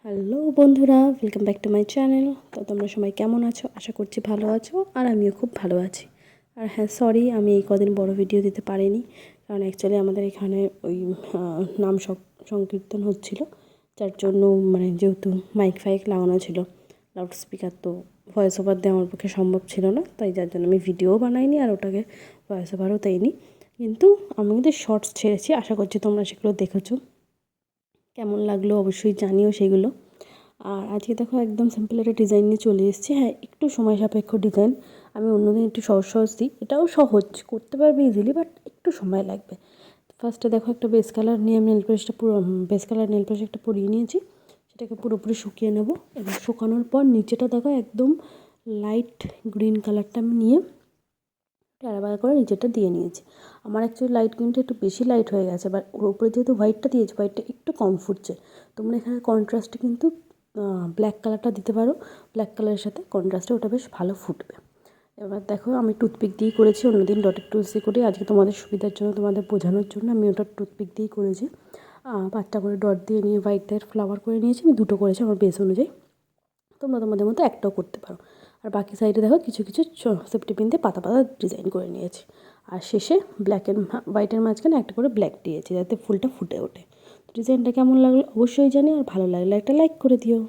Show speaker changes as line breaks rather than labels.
Hello বন্ধুরা, welcome back to my channel. তো তোমরা সবাই কেমন আছো? আশা করছি ভালো আছো, আর আমিও খুব ভালো আছি। আর হ্যাঁ, সরি আমি এই কদিন বড় ভিডিও দিতে পারিনি, কারণ অ্যাকচুয়ালি আমাদের এখানে ওই নাম সংকীর্তন হচ্ছিল, যার জন্য মানে যেহেতু মাইক ফাইক লাগানো ছিল, লাউড স্পিকার, তো ভয়েস ওভার দেওয়া আমার পক্ষে সম্ভব ছিল না, তাই যার জন্য আমি ভিডিও বানাইনি আর ওটাকে ভয়েস ওভারও দেইনি। কিন্তু আমি কিন্তু শর্টস ছেড়েছি, আশা করছি তোমরা সেগুলো দেখেছো। কেমন লাগলো অবশ্যই জানিও সেগুলো। আর আজকে দেখো একদম সিম্পল একটা ডিজাইন নিয়ে চলে এসেছি। হ্যাঁ, একটু সময় সাপেক্ষ ডিজাইন। আমি অন্যদিন একটু সহজ সহজ দিই, এটাও সহজ, করতে পারবে ইজিলি, বাট একটু সময় লাগবে। ফার্স্টে দেখো একটা বেস কালার নিয়ে আমি নেল পালিশটা পুরো বেস কালার নেল পালিশ একটা পরিয়ে নিয়েছি। সেটাকে পুরোপুরি শুকিয়ে নেব। এবং শুকানোর পর নিচেটা দেখো একদম লাইট গ্রিন কালারটা আমি নিয়ে আলাদা করে নিচেরটা দিয়ে নিয়েছি। আমার অ্যাকচুয়ালি লাইট গ্রিনটা একটু বেশি লাইট হয়ে গেছে, বাট ওর উপরে যেহেতু হোয়াইটটা দিয়েছি, হোয়াইটটা একটু কম ফুটছে। তোমরা এখানে কন্ট্রাস্টে কিন্তু ব্ল্যাক কালারটা দিতে পারো, ব্ল্যাক কালারের সাথে কন্ট্রাস্টে ওটা বেশ ভালো ফুটবে। এবার দেখো আমি টুথপিক দিয়েই করেছি, অন্যদিন ডটেড টুলস দিয়ে করি, আজকে তোমাদের সুবিধার জন্য, তোমাদের বোঝানোর জন্য আমি ওটা টুথপিক দিয়েই করেছি। 5টা করে ডট দিয়ে নিয়ে হোয়াইটের ফ্লাওয়ার করে নিয়েছি, আমি 2টো করেছি আমার বেস অনুযায়ী। তোমরা তোমাদের মতো একটাও করতে পারো। আর বাকি সাইডে দেখো কিছু কিছু সেফটি পিন দিয়ে পাতা পাতা ডিজাইন করে নিয়েছি। আর শেষে ব্ল্যাক অ্যান্ড হোয়াইটের মাঝখানে একটা করে ব্ল্যাক দিয়েছি, যাতে ফুলটা ফুটে ওঠে। ডিজাইনটা কেমন লাগলো অবশ্যই জানি, আর ভালো লাগলে একটা লাইক করে দিও।